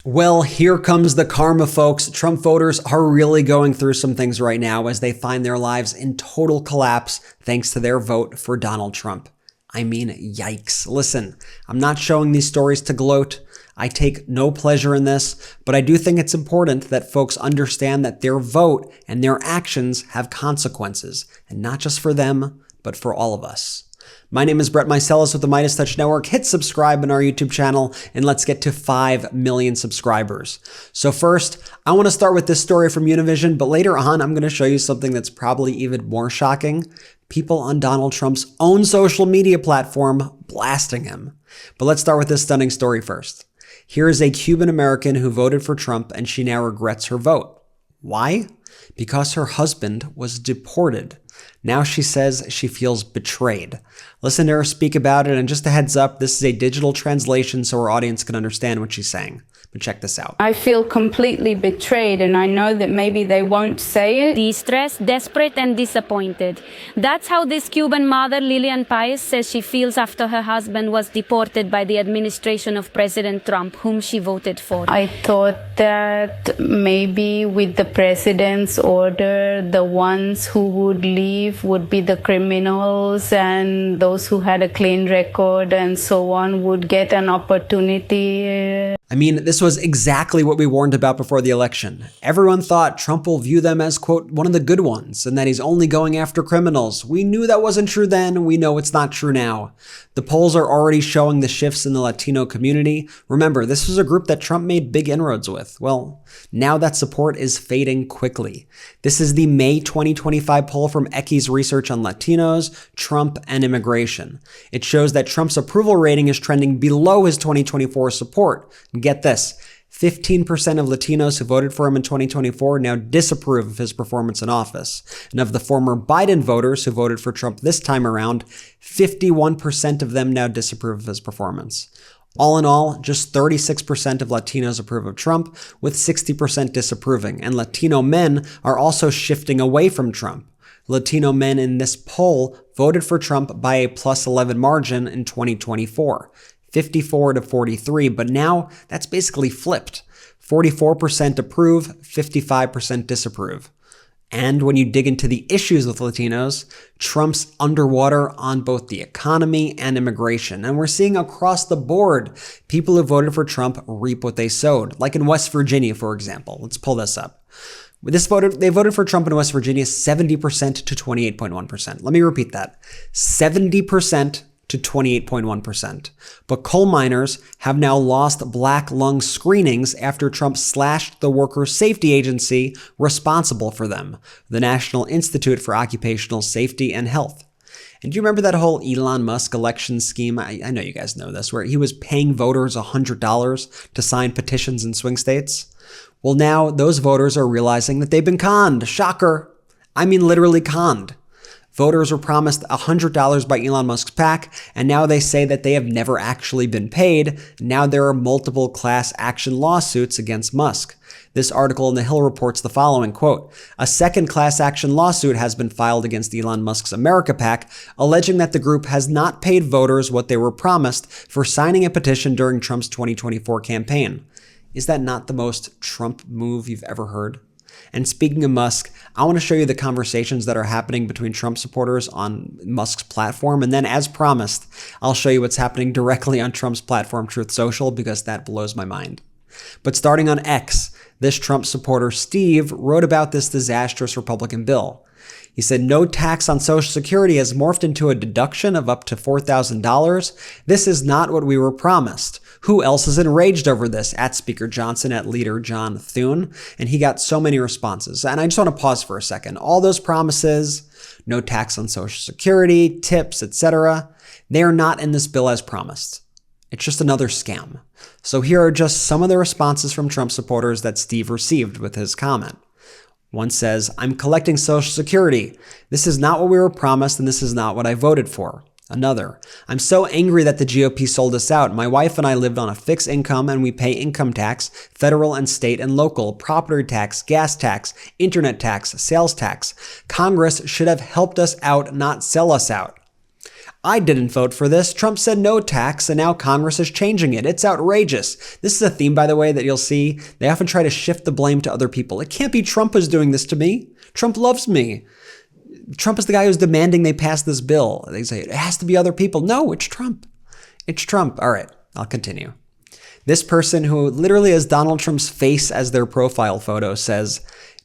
Well, here comes the karma, folks. Trump voters are really going through some things right now as they find their lives in total collapse thanks to their vote for Donald Trump. I mean, yikes. Listen, I'm not showing these stories to gloat. I take no pleasure in this, but I do think it's important that folks understand that their vote and their actions have consequences, and not just for them, but for all of us. My name is Brett Meiselas with the MeidasTouch Network. Hit subscribe on our YouTube channel and let's get to 5 million subscribers. So first, I want to start with this story from Univision, but later on, I'm going to show you something that's probably even more shocking. People on Donald Trump's own social media platform blasting him. But let's start with this stunning story first. Here is a Cuban American who voted for Trump and she now regrets her vote. Why? Because her husband was deported. Now she says she feels betrayed. Listen to her speak about it, and just a heads up, this is a digital translation so our audience can understand what she's saying. But check this out. I feel completely betrayed, and I know that maybe they won't say it. Distressed, desperate, and disappointed. That's how this Cuban mother, Lilian Paez, says she feels after her husband was deported by the administration of President Trump, whom she voted for. I thought that maybe with the president's order, the ones who would leave would be the criminals, and those who had a clean record and so on would get an opportunity. I mean, this was exactly what we warned about before the election. Everyone thought Trump will view them as, quote, one of the good ones, and that he's only going after criminals. We knew that wasn't true then, we know it's not true now. The polls are already showing the shifts in the Latino community. Remember, this was a group that Trump made big inroads with. Well, now that support is fading quickly. This is the May 2025 poll from Equi's research on Latinos, Trump, and immigration. It shows that Trump's approval rating is trending below his 2024 support. Get this, 15% of Latinos who voted for him in 2024 now disapprove of his performance in office. And of the former Biden voters who voted for Trump this time around, 51% of them now disapprove of his performance. All in all, just 36% of Latinos approve of Trump, with 60% disapproving. And Latino men are also shifting away from Trump. Latino men in this poll voted for Trump by a plus 11 margin in 2024. 54 to 43, but now that's basically flipped. 44% approve, 55% disapprove. And when you dig into the issues with Latinos, Trump's underwater on both the economy and immigration. And we're seeing across the board, people who voted for Trump reap what they sowed. Like in West Virginia, for example. Let's pull this up. They voted for Trump in West Virginia 70% to 28.1%. Let me repeat that. 70% to 28.1%. But coal miners have now lost black lung screenings after Trump slashed the worker safety agency responsible for them, the National Institute for Occupational Safety and Health. And do you remember that whole Elon Musk election scheme? I know you guys know this, where he was paying voters $100 to sign petitions in swing states? Well, now those voters are realizing that they've been conned. Shocker. I mean, literally conned. Voters were promised $100 by Elon Musk's PAC, and now they say that they have never actually been paid. Now there are multiple class action lawsuits against Musk. This article in The Hill reports the following, quote, "A second class action lawsuit has been filed against Elon Musk's America PAC, alleging that the group has not paid voters what they were promised for signing a petition during Trump's 2024 campaign." Is that not the most Trump move you've ever heard? And speaking of Musk, I want to show you the conversations that are happening between Trump supporters on Musk's platform. And then, as promised, I'll show you what's happening directly on Trump's platform, Truth Social, because that blows my mind. But starting on X, this Trump supporter, Steve, wrote about this disastrous Republican bill. He said, "No tax on Social Security has morphed into a deduction of up to $4,000. This is not what we were promised. Who else is enraged over this?" At Speaker Johnson, at Leader John Thune. And he got so many responses. And I just want to pause for a second. All those promises, no tax on Social Security, tips, etc., they are not in this bill as promised. It's just another scam. So here are just some of the responses from Trump supporters that Steve received with his comment. One says, "I'm collecting Social Security. This is not what we were promised, and this is not what I voted for." Another, "I'm so angry that the GOP sold us out. My wife and I lived on a fixed income and we pay income tax, federal and state and local, property tax, gas tax, internet tax, sales tax. Congress should have helped us out, not sell us out." I didn't vote for this. Trump said no tax, and now Congress is changing it. It's outrageous. This is a theme, by the way, that you'll see. They often try to shift the blame to other people. It can't be Trump who's doing this to me. Trump loves me. Trump is the guy who's demanding they pass this bill. They say it has to be other people. No, it's Trump. It's Trump. All right, I'll continue. This person who literally has Donald Trump's face as their profile photo says,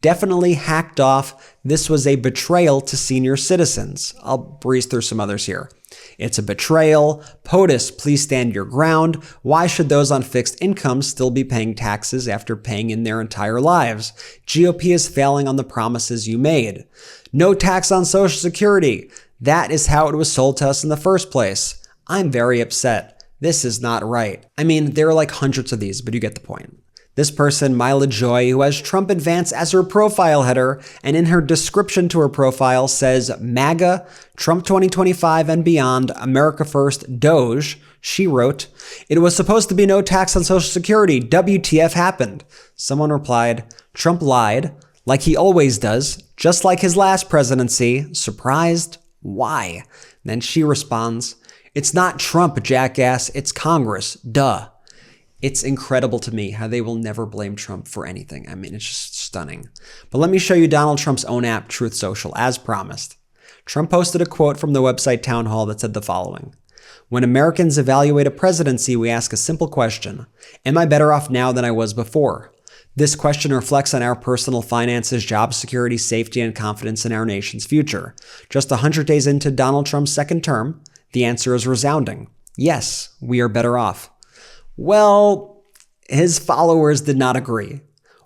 definitely hacked off. This was a betrayal to senior citizens. I'll breeze through some others here. It's a betrayal. POTUS, please stand your ground. Why should those on fixed incomes still be paying taxes after paying in their entire lives? GOP is failing on the promises you made. No tax on Social Security. That is how it was sold to us in the first place. I'm very upset. This is not right. I mean, there are like hundreds of these, but you get the point. This person, Mila Joy, who has Trump Advance as her profile header, and in her description to her profile says MAGA, Trump 2025 and beyond, America First, Doge. She wrote, it was supposed to be no tax on Social Security. WTF happened? Someone replied, Trump lied, like he always does, just like his last presidency. Surprised? Why? Then she responds, it's not Trump, jackass, it's Congress, duh. It's incredible to me how they will never blame Trump for anything. I mean, it's just stunning. But let me show you Donald Trump's own app, Truth Social, as promised. Trump posted a quote from the website Town Hall that said the following. When Americans evaluate a presidency, we ask a simple question. Am I better off now than I was before? This question reflects on our personal finances, job security, safety, and confidence in our nation's future. Just 100 days into Donald Trump's second term, the answer is resounding. Yes, we are better off. Well, his followers did not agree.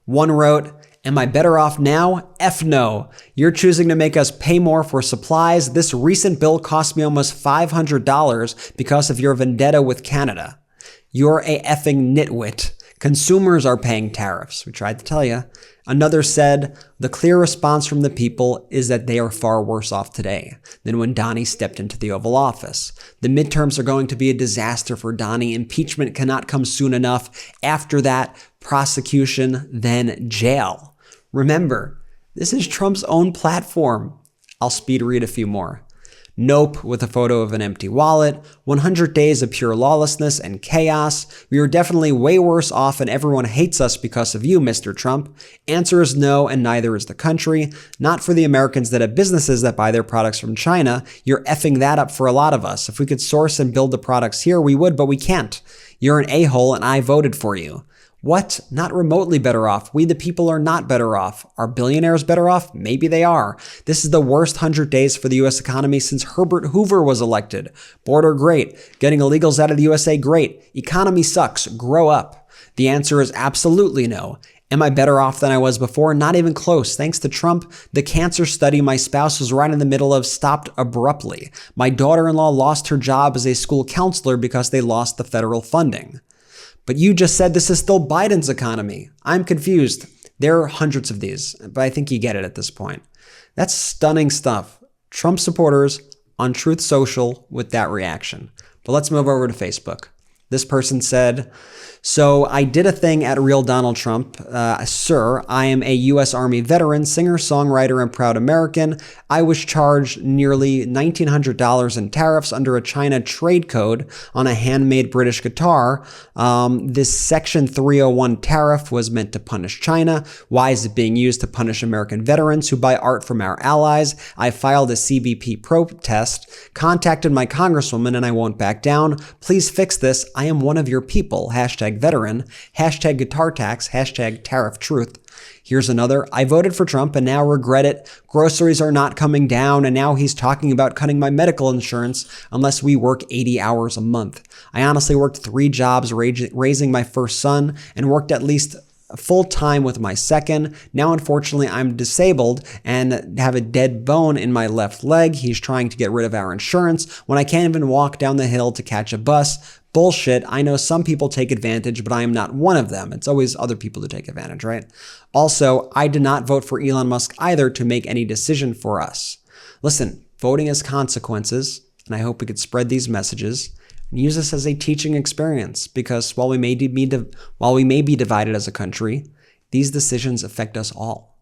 One wrote, am I better off now? F no. You're choosing to make us pay more for supplies. This recent bill cost me almost $500 because of your vendetta with Canada. You're a effing nitwit. Consumers are paying tariffs. We tried to tell you. Another said, the clear response from the people is that they are far worse off today than when Donnie stepped into the Oval Office. The midterms are going to be a disaster for Donnie. Impeachment cannot come soon enough. After that, prosecution, then jail. Remember, this is Trump's own platform. I'll speed read a few more. Nope, with a photo of an empty wallet. 100 days of pure lawlessness and chaos. We are definitely way worse off and everyone hates us because of you, Mr. Trump. Answer is no, and neither is the country. Not for the Americans that have businesses that buy their products from China. You're effing that up for a lot of us. If we could source and build the products here, we would, but we can't. You're an a-hole and I voted for you. What? Not remotely better off. We the people are not better off. Are billionaires better off? Maybe they are. This is the worst 100 days for the U.S. economy since Herbert Hoover was elected. Border great. Getting illegals out of the USA great. Economy sucks. Grow up. The answer is absolutely no. Am I better off than I was before? Not even close. Thanks to Trump, the cancer study my spouse was right in the middle of stopped abruptly. My daughter-in-law lost her job as a school counselor because they lost the federal funding. But you just said this is still Biden's economy. I'm confused. There are hundreds of these, but I think you get it at this point. That's stunning stuff. Trump supporters on Truth Social with that reaction. But let's move over to Facebook. This person said, so I did a thing at Real Donald Trump. Sir, I am a U.S. Army veteran, singer, songwriter, and proud American. I was charged nearly $1,900 in tariffs under a China trade code on a handmade British guitar. This Section 301 tariff was meant to punish China. Why is it being used to punish American veterans who buy art from our allies? I filed a CBP protest, contacted my congresswoman, and I won't back down. Please fix this. I am one of your people. #veteran, #guitar tax, #tariff truth. Here's another. I voted for Trump and now regret it. Groceries are not coming down and now he's talking about cutting my medical insurance unless we work 80 hours a month. I honestly worked 3 jobs raising my first son and worked at least full time with my second. Now, unfortunately, I'm disabled and have a dead bone in my left leg. He's trying to get rid of our insurance when I can't even walk down the hill to catch a bus. Bullshit. I know some people take advantage, but I am not one of them. It's always other people who take advantage, right? Also, I did not vote for Elon Musk either to make any decision for us. Listen, voting has consequences, and I hope we could spread these messages and use this as a teaching experience because while we may be divided as a country, these decisions affect us all.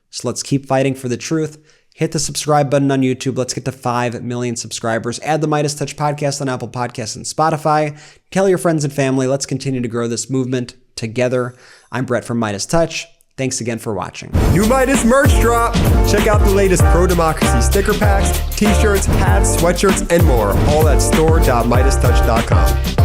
So let's keep fighting for the truth. Hit the subscribe button on YouTube. Let's get to 5 million subscribers. Add the MeidasTouch podcast on Apple Podcasts and Spotify. Tell your friends and family. Let's continue to grow this movement together. I'm Brett from MeidasTouch. Thanks again for watching. New Meidas merch drop! Check out the latest pro-democracy sticker packs, t-shirts, hats, sweatshirts, and more. All at store.meidastouch.com.